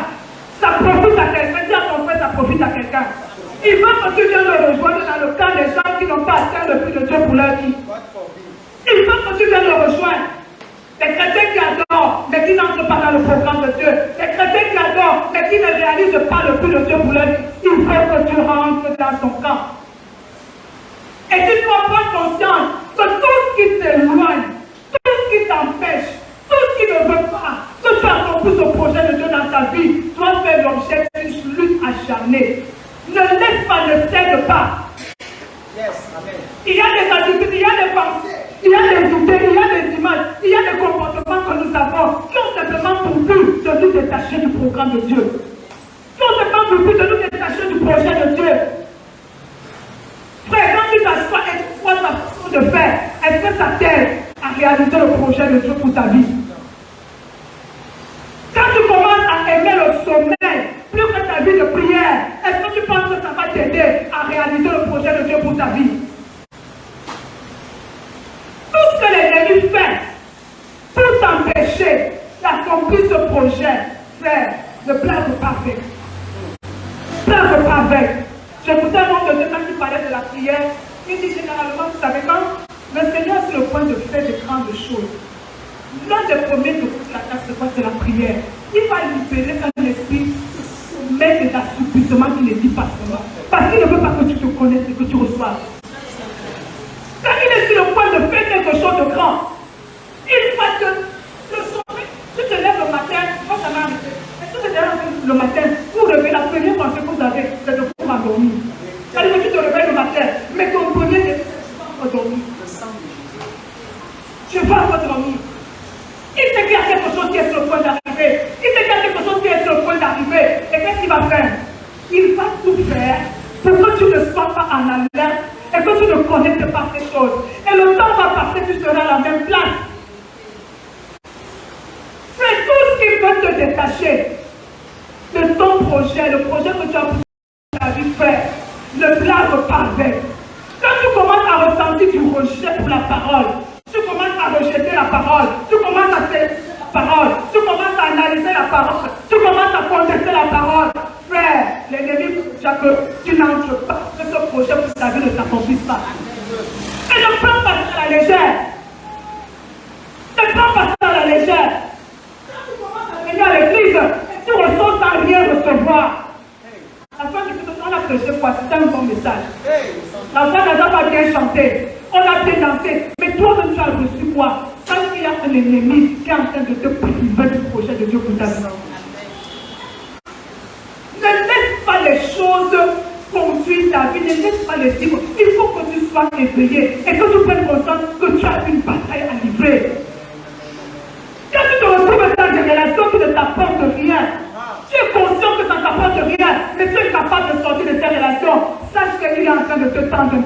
Ça profite à quelqu'un. Dis à ton frère, ça profite à quelqu'un. Il veut que tu viennes le rejoindre dans le cas des gens qui n'ont pas atteint le prix de Dieu pour leur vie. Il veut que tu viennes le rejoindre. Les chrétiens qui adorent, mais qui n'entrent pas dans le programme de Dieu. Les chrétiens qui adorent, mais qui ne réalisent pas le prix de Dieu pour leur vie. Il faut que tu rentres dans son camp. Et tu dois prendre conscience que tout ce qui t'éloigne, tout ce qui t'empêche, tout ce qui ne veut pas que tu accomplisses ce projet de Dieu dans ta vie, doit faire l'objet d'une lutte acharnée. Ne laisse pas, ne cède pas. Yes, amen. Il y a des attitudes, il y a des pensées, il y a des idées, il y a des images, il y a des comportements que nous avons qui ont simplement pour but de nous détacher du programme de Dieu. Qui ont simplement pour but de nous détacher du projet de Dieu. Frère, quand tu t'assois et tu vois ta façon de faire, est-ce que ça t'aide à réaliser le projet de Dieu pour ta vie? Quand tu commences à aimer le sommeil, plus que ta vie de prière, est-ce que tu penses que ça va t'aider à réaliser le projet de Dieu pour ta vie? Tout ce que l'ennemi fait pour t'empêcher d'accomplir ce projet, frère, ne blague pas avec. Blague pas avec. J'écoutais un homme de Dieu quand il parlait de la prière. Il dit généralement, vous savez, quand le Seigneur est sur le point de faire de grandes choses, l'un des premiers de la tâche, c'est la prière. Il va libérer un esprit sommet et d'assouplissement qui ne dit pas seulement. Parce qu'il ne veut pas que tu te connaisses et que tu reçoives. Quand il est sur le point de faire quelque chose de grand, il va te le sommet. Tu te lèves le matin, moi ça m'est arrivé. Est-ce que tu te lèves le matin pour réveiller la première pensée que vous avez, c'est de vous endormir. C'est-à-dire que tu te réveilles le matin, mais ton premier défi, c'est de ne pas dormir. Je ne vais pas dormir. Il sait qu'il y a quelque chose qui est sur le point d'arriver. Il sait qu'il y a quelque chose qui est sur le point d'arriver. Et qu'est-ce qu'il va faire? Il va tout faire pour que tu ne sois pas en alerte et que tu ne connectes pas ces choses. Et le temps va passer, tu seras à la même place. C'est tout ce qui veut te détacher de ton projet, le projet que tu as pour ta vie faire. Ne blague pas avec. Quand tu commences à ressentir du rejet pour la parole, tu commences à rejeter la parole, tu commences à saisir la parole, tu commences à analyser la parole, tu commences à contester la parole. Frère, l'ennemi veut que tu n'entres pas, que ce projet pour ta vie ne s'accomplisse pas. Et ne prends pas ça à la légère. Ne prends pas ça à la légère. Quand tu commences à venir à l'église, et tu ressens sans rien recevoir. La fin du coup, on a prêché quoi? C'était un bon message. La fin n'a pas bien chanté. On a bien dansé. Mais toi-même, tu as reçu quoi? Parce qu'il y a un ennemi qui est en train de te priver du projet de Dieu pour ta vie. Ne laisse pas les choses conduire ta vie. Ne laisse pas les vivre. Il faut que tu sois éveillé et que tu prennes conscience que tu as une bataille à livrer. Quand tu te retrouves dans des relations qui ne t'apportent rien, tu es conscient que ça ne t'apporte rien, mais tu es capable de sortir de ces relations. Sache qu'il est en train de te tendre.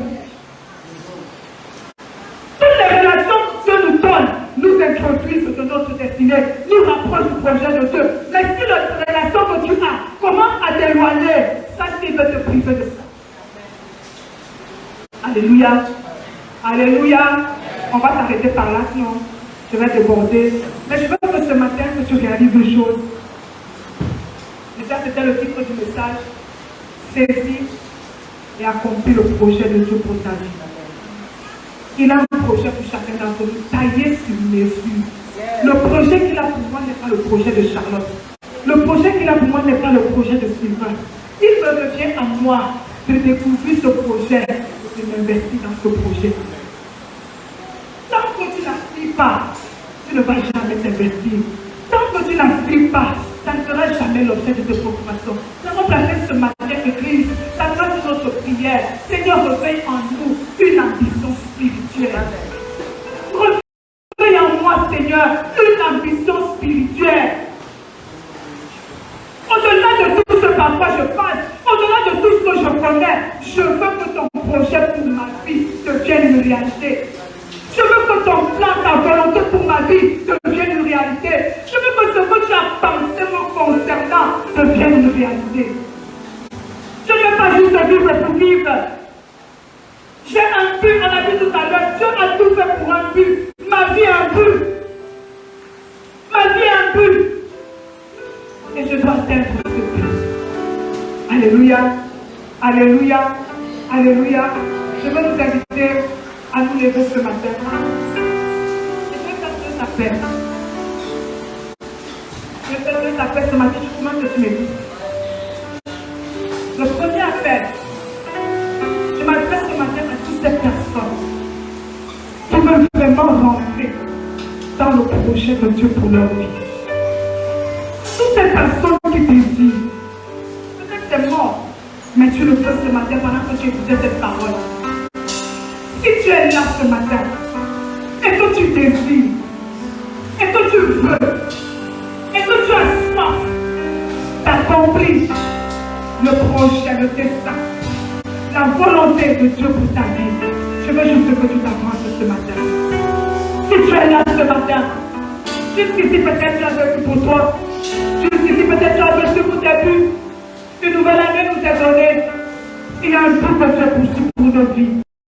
Toutes les relations que Dieu nous donne nous introduisent de notre destinée, nous rapprochent du projet de Dieu. Mais si la relation que tu as commence à t'éloigner, sache qu'il veut te priver de ça. Alléluia. Alléluia. On va s'arrêter par là, sinon je vais déborder. Mais je veux que ce matin, que tu réalises une chose. Et ça, c'était le titre du message. Saisir et accomplir le projet de Dieu pour ta vie. Il a un projet pour chacun d'entre nous, taillé sur mesure. Le projet qu'il a pour moi n'est pas le projet de Charlotte. Le projet qu'il a pour moi n'est pas le projet de Sylvain. Il me revient à moi de découvrir ce projet et de m'investir dans ce projet. Tant que tu n'aspires pas, tu ne vas jamais t'investir. Tant que tu n'aspires pas, ça ne sera jamais l'objet de tes préoccupations. Nous avons placé ce matin l'église, ça sera notre prière. Seigneur, réveille en nous une ambition spirituelle. Réveille en moi, Seigneur, une ambition spirituelle. Au-delà de tout ce par quoi je passe, au-delà de tout ce que je connais, je veux que ton projet pour ma vie devienne une réalité. Je veux que ton plan, ta volonté pour ma vie devienne une réalité. Je veux que ce que tu as pensé me concernant devienne une réalité. Je ne veux pas juste vivre pour vivre. J'ai un but en la Alléluia. Alléluia. Alléluia. Je veux nous inviter à nous lever ce matin. Je vais faire deux appels. Je vais faire deux appels ce matin. Je commence que tu m'écoutes. Le premier appel, je m'adresse ce matin à toutes ces personnes qui veulent vraiment rentrer dans le projet de Dieu pour leur vie. Toutes ces personnes qui désirent, peut-être c'est mort, mais tu le fais ce matin pendant que tu écoutais cette parole. Si tu es là ce matin, et que tu désires, et que tu veux, et que tu as soif d'accomplir le projet, le destin, la volonté de Dieu pour ta vie, je veux juste que tu t'avances ce matin. Si tu es là ce matin, jusqu'ici peut-être tu as vécu pour toi, jusqu'ici peut-être tu as vécu pour tes buts, une nouvelle année nous est donnée, il y a un but que Dieu poursuit pour nos vies.